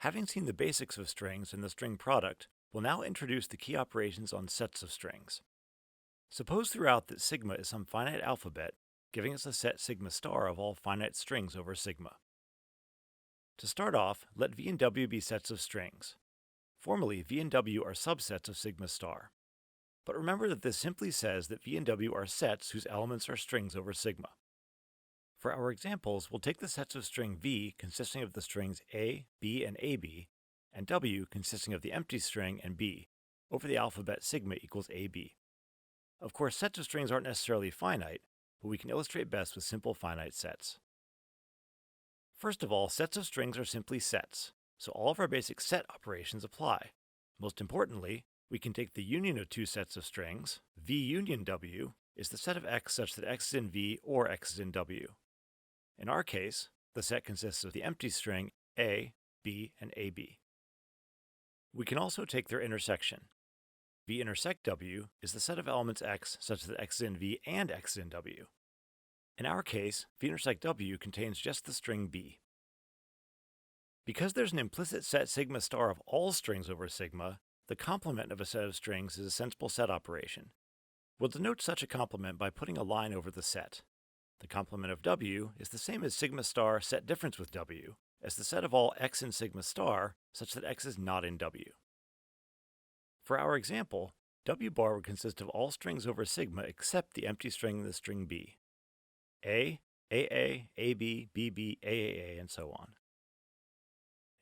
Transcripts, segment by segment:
Having seen the basics of strings and the string product, we'll now introduce the key operations on sets of strings. Suppose throughout that sigma is some finite alphabet, giving us a set sigma star of all finite strings over sigma. To start off, let v and w be sets of strings. Formally, v and w are subsets of sigma star. But remember that this simply says that v and w are sets whose elements are strings over sigma. For our examples, we'll take the sets of string v consisting of the strings a, b, and ab, and w consisting of the empty string and b, over the alphabet sigma equals ab. Of course, sets of strings aren't necessarily finite, but we can illustrate best with simple finite sets. First of all, sets of strings are simply sets, so all of our basic set operations apply. Most importantly, we can take the union of two sets of strings, v union w, is the set of x such that x is in v or x is in w. In our case, the set consists of the empty string a, b, and ab. We can also take their intersection. V intersect w is the set of elements x such that x is in v and x is in w. In our case, v intersect w contains just the string b. Because there's an implicit set sigma star of all strings over sigma, the complement of a set of strings is a sensible set operation. We'll denote such a complement by putting a line over the set. The complement of w is the same as sigma star set difference with w, as the set of all x in sigma star such that x is not in w. For our example, w bar would consist of all strings over sigma except the empty string in the string b. A, AA, AB, BB, AAA, and so on.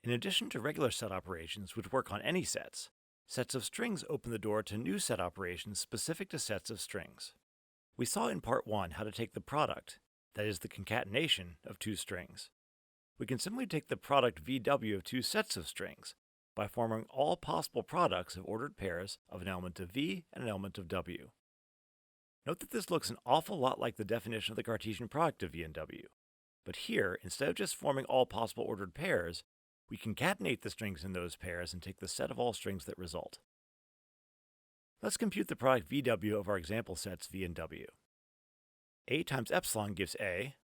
In addition to regular set operations which work on any sets, sets of strings open the door to new set operations specific to sets of strings. We saw in Part 1 how to take the product, that is the concatenation, of two strings. We can simply take the product VW of two sets of strings by forming all possible products of ordered pairs of an element of V and an element of W. Note that this looks an awful lot like the definition of the Cartesian product of V and W. But here, instead of just forming all possible ordered pairs, we concatenate the strings in those pairs and take the set of all strings that result. Let's compute the product VW of our example sets V and W. A times epsilon gives A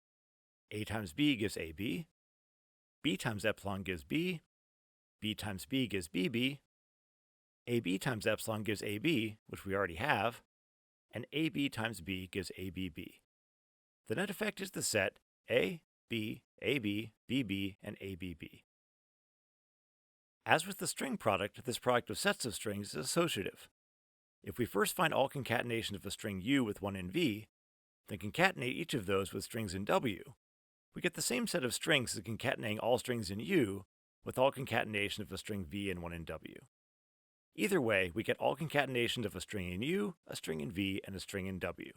times B gives AB, B times epsilon gives B times B gives BB, AB times epsilon gives AB, which we already have, and AB times B gives ABB. The net effect is the set A, B, AB, BB, and ABB. As with the string product, this product of sets of strings is associative. If we first find all concatenations of a string U with one in V, then concatenate each of those with strings in W, we get the same set of strings as concatenating all strings in U with all concatenation of a string V and one in W. Either way, we get all concatenations of a string in U, a string in V, and a string in W.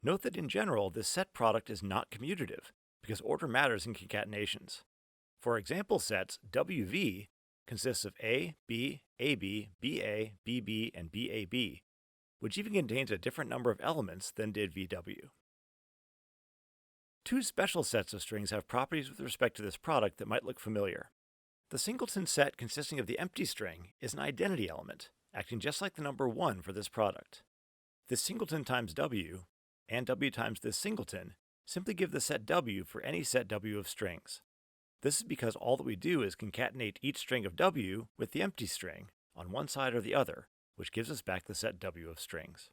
Note that in general, this set product is not commutative, because order matters in concatenations. For example sets, WV consists of A, B, AB, BA, BB, and BAB, which even contains a different number of elements than did VW. Two special sets of strings have properties with respect to this product that might look familiar. The singleton set consisting of the empty string is an identity element, acting just like the number 1 for this product. This singleton times W, and W times this singleton, simply give the set W for any set W of strings. This is because all that we do is concatenate each string of W with the empty string on one side or the other, which gives us back the set W of strings.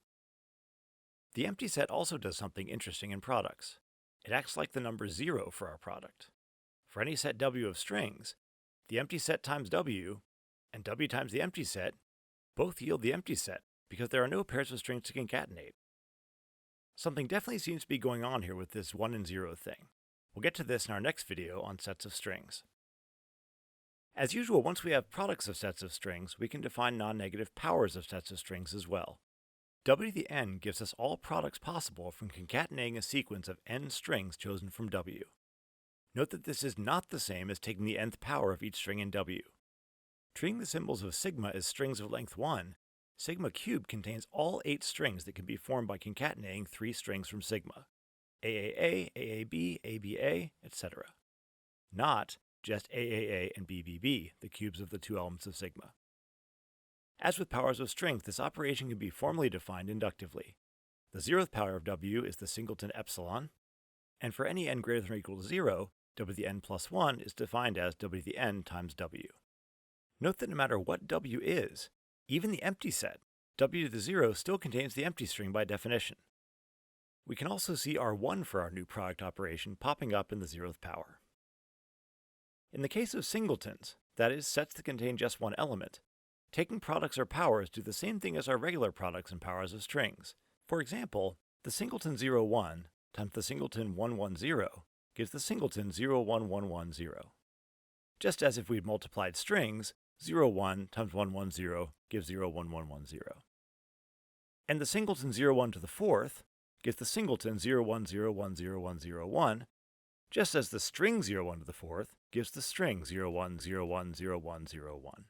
The empty set also does something interesting in products. It acts like the number 0 for our product. For any set W of strings, the empty set times W and W times the empty set both yield the empty set because there are no pairs of strings to concatenate. Something definitely seems to be going on here with this 1 and 0 thing. We'll get to this in our next video on sets of strings. As usual, once we have products of sets of strings, we can define non-negative powers of sets of strings as well. W to the n gives us all products possible from concatenating a sequence of n strings chosen from W. Note that this is not the same as taking the nth power of each string in W. Treating the symbols of sigma as strings of length 1, sigma cubed contains all 8 strings that can be formed by concatenating 3 strings from sigma. AAA, AAB, ABA, etc. Not just AAA and BBB, the cubes of the 2 elements of sigma. As with powers of strings, this operation can be formally defined inductively. The 0th power of W is the singleton epsilon, and for any n greater than or equal to 0, W to the n plus 1 is defined as W to the n times W. Note that no matter what W is, even the empty set, W to the 0 still contains the empty string by definition. We can also see R1 for our new product operation popping up in the 0th power. In the case of singletons, that is, sets that contain just one element, taking products or powers do the same thing as our regular products and powers of strings. For example, the singleton 01 times the singleton 110 gives the singleton 01110. Just as if we'd multiplied strings, 01 times 110 gives 01110. And the singleton 01 to the 4th gives the singleton 0101001, just as the string 01 to the 4th gives the string 01010101.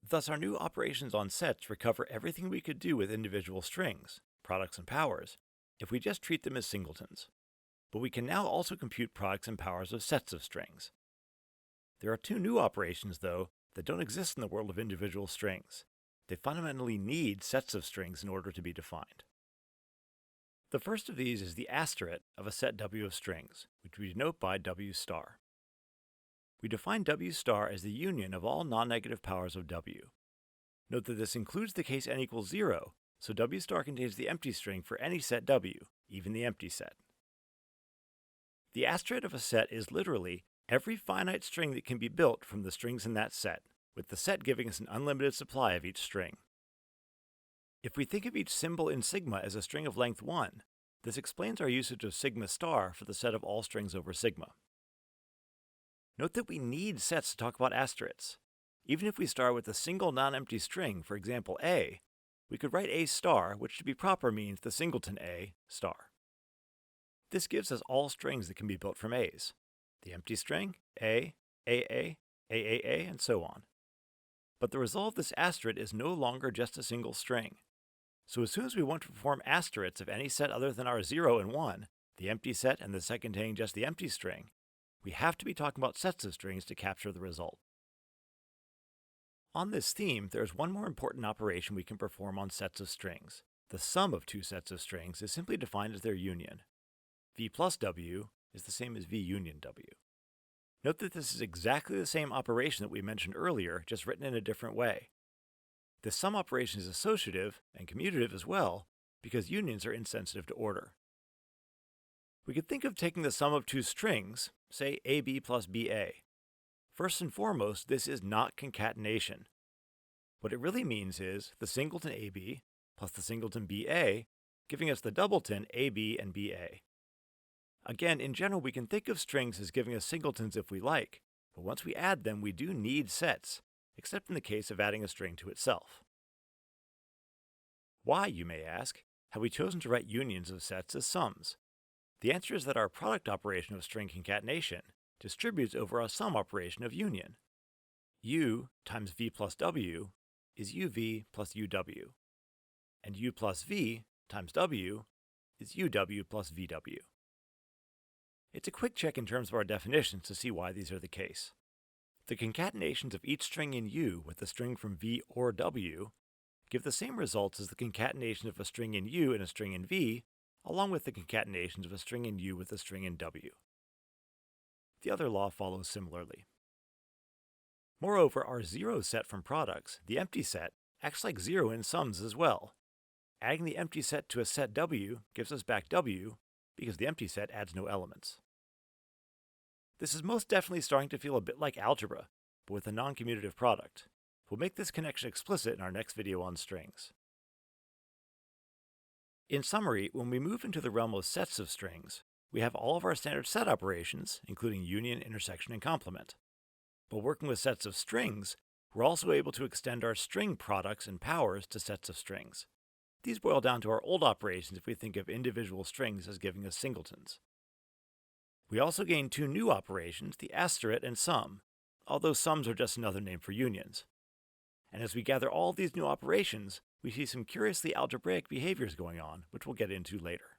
Thus, our new operations on sets recover everything we could do with individual strings, products and powers, if we just treat them as singletons. But we can now also compute products and powers of sets of strings. There are two new operations, though, that don't exist in the world of individual strings. They fundamentally need sets of strings in order to be defined. The first of these is the asterisk of a set W of strings, which we denote by W star. We define W star as the union of all non-negative powers of W. Note that this includes the case n equals 0, so W star contains the empty string for any set W, even the empty set. The asterisk of a set is literally every finite string that can be built from the strings in that set, with the set giving us an unlimited supply of each string. If we think of each symbol in sigma as a string of length 1, this explains our usage of sigma star for the set of all strings over sigma. Note that we need sets to talk about asterisks. Even if we start with a single non-empty string, for example A, we could write A star, which to be proper means the singleton A star. This gives us all strings that can be built from A's. The empty string, A, AA, AAA, and so on. But the result of this asterisk is no longer just a single string. So as soon as we want to perform asterisks of any set other than our 0 and 1, the empty set and the set containing just the empty string, we have to be talking about sets of strings to capture the result. On this theme, there is one more important operation we can perform on sets of strings. The sum of two sets of strings is simply defined as their union. V plus W is the same as V union W. Note that this is exactly the same operation that we mentioned earlier, just written in a different way. The sum operation is associative and commutative as well, because unions are insensitive to order. We could think of taking the sum of two strings, say AB plus BA. First and foremost, this is not concatenation. What it really means is the singleton AB plus the singleton BA, giving us the doubleton AB and BA. Again, in general, we can think of strings as giving us singletons if we like, but once we add them, we do need sets, except in the case of adding a string to itself. Why, you may ask, have we chosen to write unions of sets as sums? The answer is that our product operation of string concatenation distributes over a sum operation of union. U times V plus W is UV plus UW, and U plus V times W is UW plus VW. It's a quick check in terms of our definitions to see why these are the case. The concatenations of each string in U with a string from V or W give the same results as the concatenation of a string in U and a string in V, along with the concatenations of a string in U with a string in W. The other law follows similarly. Moreover, our 0 set from products, the empty set, acts like 0 in sums as well. Adding the empty set to a set W gives us back W, because the empty set adds no elements. This is most definitely starting to feel a bit like algebra, but with a non-commutative product. We'll make this connection explicit in our next video on strings. In summary, when we move into the realm of sets of strings, we have all of our standard set operations, including union, intersection, and complement. But working with sets of strings, we're also able to extend our string products and powers to sets of strings. These boil down to our old operations if we think of individual strings as giving us singletons. We also gain two new operations, the asterisk and sum, although sums are just another name for unions. And as we gather all these new operations, we see some curiously algebraic behaviors going on, which we'll get into later.